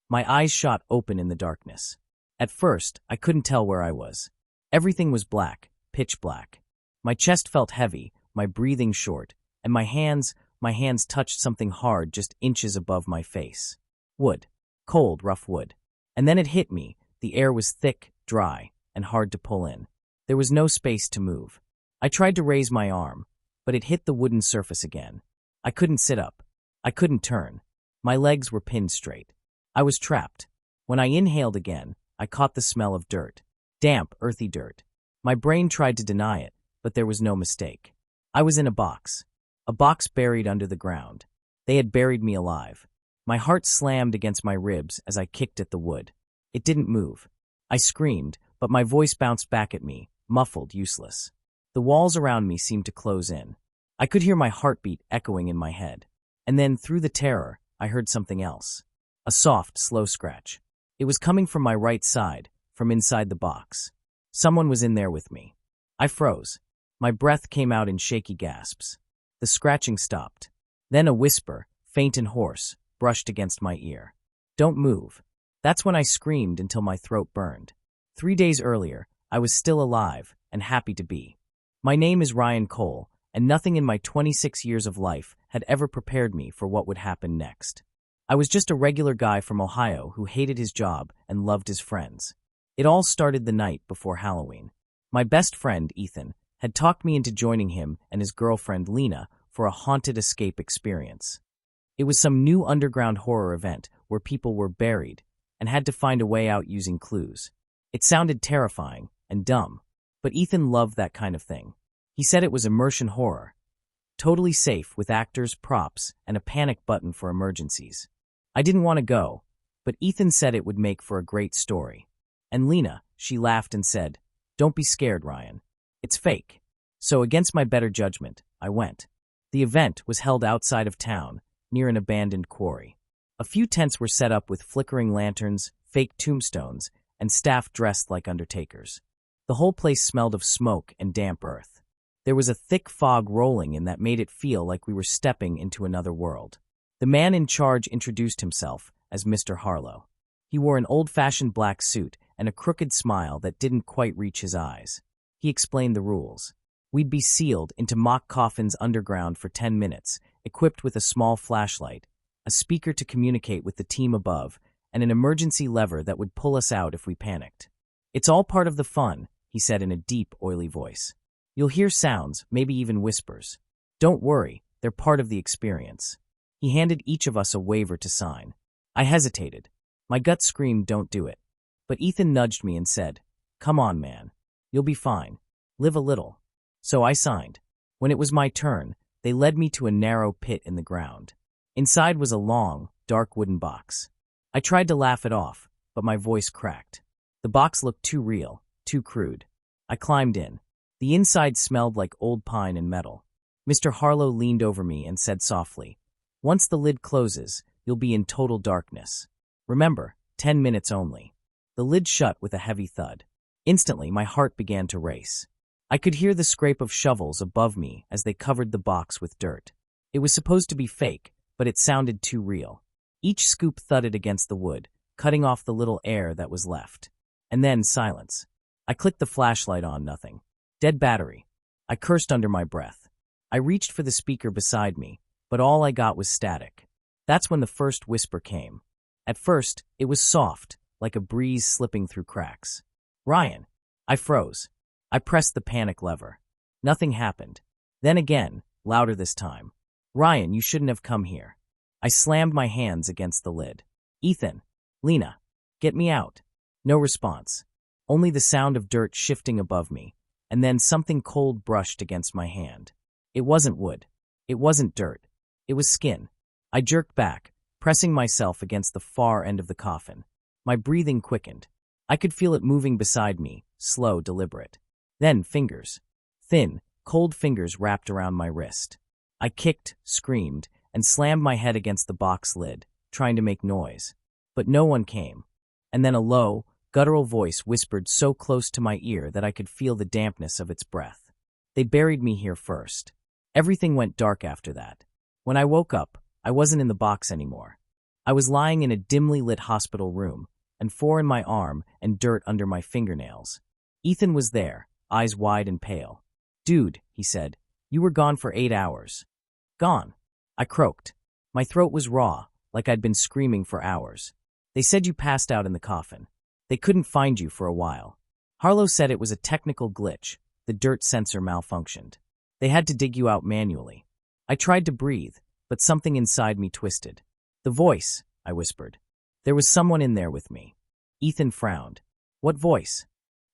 My eyes shot open in the darkness. At first, I couldn't tell where I was. Everything was black, pitch black. My chest felt heavy, my breathing short, and my hands touched something hard just inches above my face. Wood. Cold, rough wood. And then it hit me. The air was thick, dry, and hard to pull in. There was no space to move. I tried to raise my arm, but it hit the wooden surface again. I couldn't sit up. I couldn't turn. My legs were pinned straight. I was trapped. When I inhaled again, I caught the smell of dirt. Damp, earthy dirt. My brain tried to deny it, but there was no mistake. I was in a box buried under the ground. They had buried me alive. My heart slammed against my ribs as I kicked at the wood. It didn't move. I screamed, but my voice bounced back at me, muffled, useless. The walls around me seemed to close in. I could hear my heartbeat echoing in my head. And then, through the terror, I heard something else. A soft, slow scratch. It was coming from my right side, from inside the box. Someone was in there with me. I froze. My breath came out in shaky gasps. The scratching stopped. Then a whisper, faint and hoarse, brushed against my ear. "Don't move." That's when I screamed until my throat burned. 3 days earlier, I was still alive and happy to be. My name is Ryan Cole, and nothing in my 26 years of life had ever prepared me for what would happen next. I was just a regular guy from Ohio who hated his job and loved his friends. It all started the night before Halloween. My best friend, Ethan, had talked me into joining him and his girlfriend, Lena, for a haunted escape experience. It was some new underground horror event where people were buried and had to find a way out using clues. It sounded terrifying and dumb, but Ethan loved that kind of thing. He said it was immersion horror, totally safe with actors, props, and a panic button for emergencies. I didn't want to go, but Ethan said it would make for a great story. And Lena, she laughed and said, "Don't be scared, Ryan. It's fake." So against my better judgment, I went. The event was held outside of town, near an abandoned quarry. A few tents were set up with flickering lanterns, fake tombstones, and staff dressed like undertakers. The whole place smelled of smoke and damp earth. There was a thick fog rolling in that made it feel like we were stepping into another world. The man in charge introduced himself as Mr. Harlow. He wore an old-fashioned black suit and a crooked smile that didn't quite reach his eyes. He explained the rules. We'd be sealed into mock coffins underground for 10 minutes, equipped with a small flashlight, a speaker to communicate with the team above, and an emergency lever that would pull us out if we panicked. "It's all part of the fun," he said in a deep, oily voice. "You'll hear sounds, maybe even whispers. Don't worry, they're part of the experience." He handed each of us a waiver to sign. I hesitated. My gut screamed, "Don't do it." But Ethan nudged me and said, "Come on, man. You'll be fine. Live a little." So I signed. When it was my turn, they led me to a narrow pit in the ground. Inside was a long, dark wooden box. I tried to laugh it off, but my voice cracked. The box looked too real, too crude. I climbed in. The inside smelled like old pine and metal. Mr. Harlow leaned over me and said softly, "Once the lid closes, you'll be in total darkness. Remember, 10 minutes only." The lid shut with a heavy thud. Instantly, my heart began to race. I could hear the scrape of shovels above me as they covered the box with dirt. It was supposed to be fake, but it sounded too real. Each scoop thudded against the wood, cutting off the little air that was left. And then silence. I clicked the flashlight on, nothing. Dead battery. I cursed under my breath. I reached for the speaker beside me, but all I got was static. That's when the first whisper came. At first, it was soft, like a breeze slipping through cracks. "Ryan." I froze. I pressed the panic lever. Nothing happened. Then again, louder this time. "Ryan, you shouldn't have come here." I slammed my hands against the lid. "Ethan. Lena. Get me out." No response. Only the sound of dirt shifting above me, and then something cold brushed against my hand. It wasn't wood. It wasn't dirt. It was skin. I jerked back, pressing myself against the far end of the coffin. My breathing quickened. I could feel it moving beside me, slow, deliberate. Then fingers. Thin, cold fingers wrapped around my wrist. I kicked, screamed, and slammed my head against the box lid, trying to make noise. But no one came. And then a low, guttural voice whispered so close to my ear that I could feel the dampness of its breath. "They buried me here first." Everything went dark after that. When I woke up, I wasn't in the box anymore. I was lying in a dimly lit hospital room, and 4 in my arm and dirt under my fingernails. Ethan was there, eyes wide and pale. "Dude," he said, "you were gone for 8 hours." "Gone?" I croaked. My throat was raw, like I'd been screaming for hours. "They said you passed out in the coffin. They couldn't find you for a while." Harlow said it was a technical glitch. The dirt sensor malfunctioned. They had to dig you out manually. I tried to breathe, but something inside me twisted. "The voice," I whispered. "There was someone in there with me." Ethan frowned. "What voice?"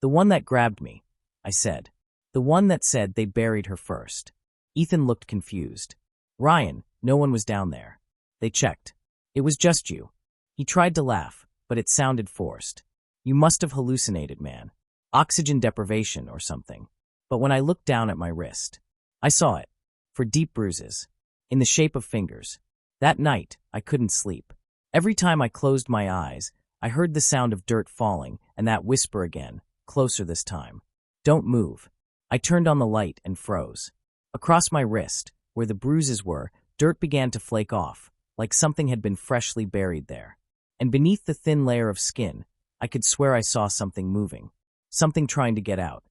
"The one that grabbed me," I said. "The one that said they buried her first." Ethan looked confused. "Ryan, no one was down there. They checked. It was just you." He tried to laugh, but it sounded forced. "You must have hallucinated, man. Oxygen deprivation or something." But when I looked down at my wrist, I saw it, for deep bruises, in the shape of fingers. That night, I couldn't sleep. Every time I closed my eyes, I heard the sound of dirt falling and that whisper again, closer this time. "Don't move." I turned on the light and froze. Across my wrist, where the bruises were, dirt began to flake off, like something had been freshly buried there. And beneath the thin layer of skin, I could swear I saw something moving, something trying to get out.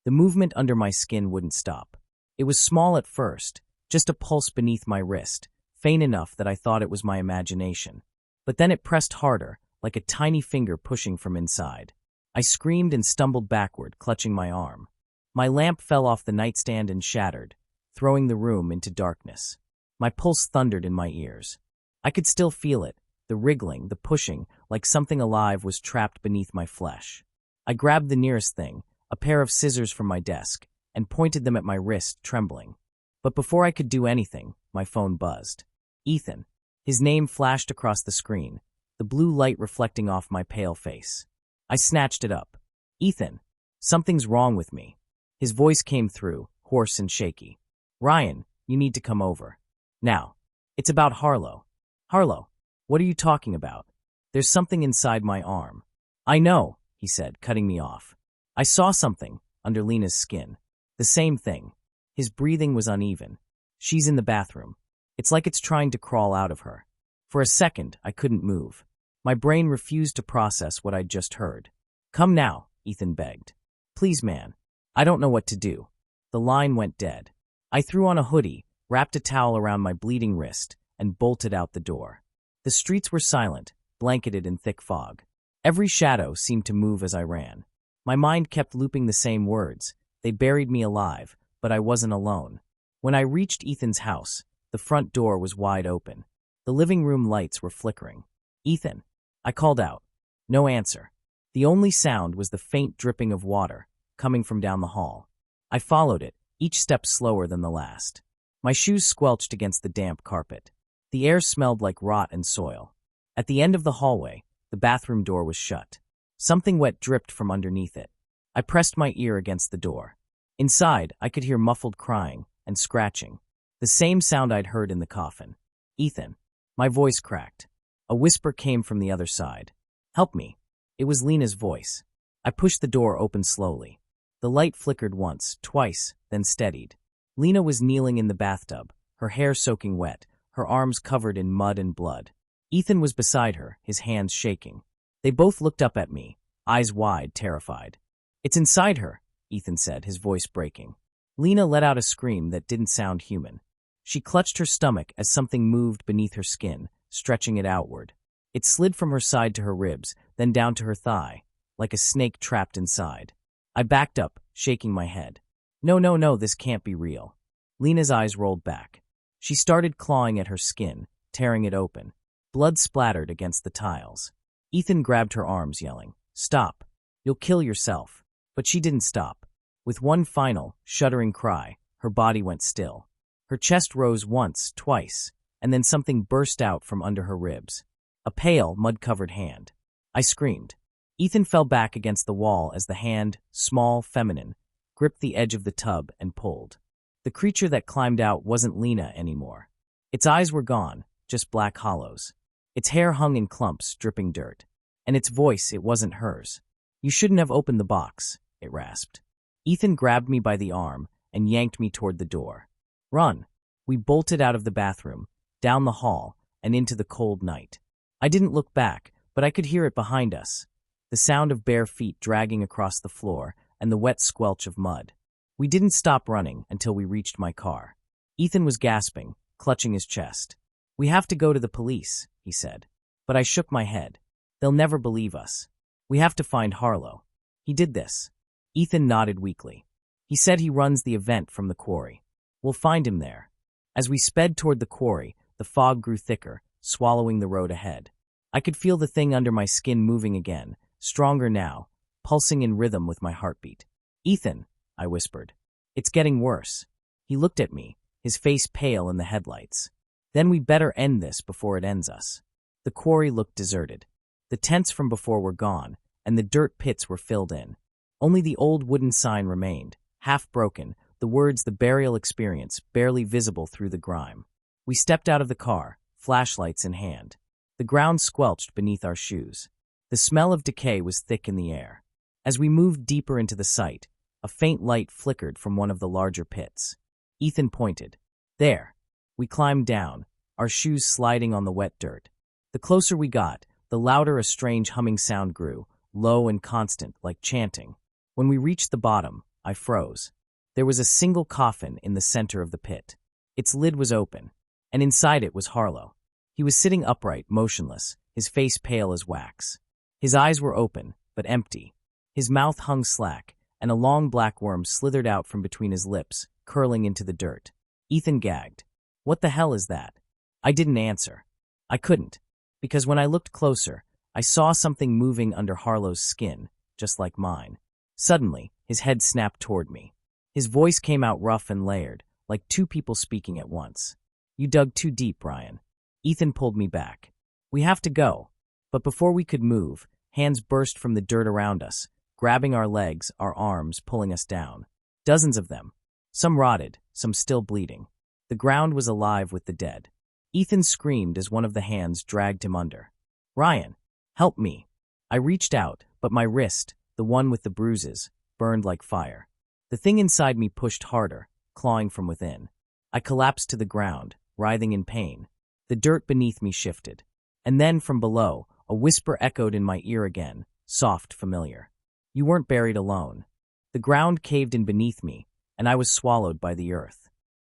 The movement under my skin wouldn't stop. It was small at first, just a pulse beneath my wrist, faint enough that I thought it was my imagination. But then it pressed harder, like a tiny finger pushing from inside. I screamed and stumbled backward, clutching my arm. My lamp fell off the nightstand and shattered, throwing the room into darkness. My pulse thundered in my ears. I could still feel it, the wriggling, the pushing, like something alive was trapped beneath my flesh. I grabbed the nearest thing, a pair of scissors from my desk, and pointed them at my wrist, trembling. But before I could do anything, my phone buzzed. Ethan. His name flashed across the screen, the blue light reflecting off my pale face. I snatched it up. "Ethan, something's wrong with me." His voice came through, hoarse and shaky. "Ryan, you need to come over. Now. It's about Harlow." "Harlow? What are you talking about?" "There's something inside my arm." "I know," he said, cutting me off. "I saw something under Lena's skin. The same thing." His breathing was uneven. "She's in the bathroom. It's like it's trying to crawl out of her." For a second, I couldn't move. My brain refused to process what I'd just heard. "Come now," Ethan begged. "Please, man. I don't know what to do." The line went dead. I threw on a hoodie, wrapped a towel around my bleeding wrist, and bolted out the door. The streets were silent, blanketed in thick fog. Every shadow seemed to move as I ran. My mind kept looping the same words. They buried me alive, but I wasn't alone. When I reached Ethan's house, the front door was wide open. The living room lights were flickering. "Ethan," I called out. No answer. The only sound was the faint dripping of water, coming from down the hall. I followed it, each step slower than the last. My shoes squelched against the damp carpet. The air smelled like rot and soil. At the end of the hallway, the bathroom door was shut. Something wet dripped from underneath it. I pressed my ear against the door. Inside, I could hear muffled crying and scratching. The same sound I'd heard in the coffin. "Ethan." My voice cracked. A whisper came from the other side. "Help me." It was Lena's voice. I pushed the door open slowly. The light flickered once, twice, then steadied. Lena was kneeling in the bathtub, her hair soaking wet, her arms covered in mud and blood. Ethan was beside her, his hands shaking. They both looked up at me, eyes wide, terrified. "It's inside her," Ethan said, his voice breaking. Lena let out a scream that didn't sound human. She clutched her stomach as something moved beneath her skin, stretching it outward. It slid from her side to her ribs, then down to her thigh, like a snake trapped inside. I backed up, shaking my head. No, no, no, this can't be real." Lena's eyes rolled back. She started clawing at her skin, tearing it open. Blood splattered against the tiles. Ethan grabbed her arms, yelling, "Stop. You'll kill yourself." But she didn't stop. With one final, shuddering cry, her body went still. Her chest rose once, twice, and then something burst out from under her ribs. A pale, mud-covered hand. I screamed. Ethan fell back against the wall as the hand, small, feminine, gripped the edge of the tub and pulled. The creature that climbed out wasn't Lena anymore. Its eyes were gone, just black hollows. Its hair hung in clumps, dripping dirt. And its voice, it wasn't hers. "You shouldn't have opened the box," it rasped. Ethan grabbed me by the arm and yanked me toward the door. "Run." We bolted out of the bathroom, down the hall, and into the cold night. I didn't look back, but I could hear it behind us. The sound of bare feet dragging across the floor and the wet squelch of mud. We didn't stop running until we reached my car. Ethan was gasping, clutching his chest. "We have to go to the police," he said. But I shook my head. "They'll never believe us. We have to find Harlow. He did this." Ethan nodded weakly. "He said he runs the event from the quarry. We'll find him there." As we sped toward the quarry, the fog grew thicker, swallowing the road ahead. I could feel the thing under my skin moving again, stronger now, pulsing in rhythm with my heartbeat. "Ethan," I whispered. "It's getting worse." He looked at me, his face pale in the headlights. "Then we better end this before it ends us." The quarry looked deserted. The tents from before were gone, and the dirt pits were filled in. Only the old wooden sign remained, half broken, the words "The Burial Experience" barely visible through the grime. We stepped out of the car, flashlights in hand. The ground squelched beneath our shoes. The smell of decay was thick in the air. As we moved deeper into the site, a faint light flickered from one of the larger pits. Ethan pointed. "There." We climbed down, our shoes sliding on the wet dirt. The closer we got, the louder a strange humming sound grew, low and constant, like chanting. When we reached the bottom, I froze. There was a single coffin in the center of the pit. Its lid was open, and inside it was Harlow. He was sitting upright, motionless, his face pale as wax. His eyes were open, but empty. His mouth hung slack, and a long black worm slithered out from between his lips, curling into the dirt. Ethan gagged. "What the hell is that?" I didn't answer. I couldn't, because when I looked closer, I saw something moving under Harlow's skin, just like mine. Suddenly, his head snapped toward me. His voice came out rough and layered, like two people speaking at once. "You dug too deep, Ryan." Ethan pulled me back. "We have to go." But before we could move, hands burst from the dirt around us, grabbing our legs, our arms, pulling us down. Dozens of them. Some rotted, some still bleeding. The ground was alive with the dead. Ethan screamed as one of the hands dragged him under. "Ryan, help me." I reached out, but my wrist, the one with the bruises, burned like fire. The thing inside me pushed harder, clawing from within. I collapsed to the ground, writhing in pain. The dirt beneath me shifted. And then, from below, a whisper echoed in my ear again, soft, familiar. "You weren't buried alone." The ground caved in beneath me, and I was swallowed by the earth.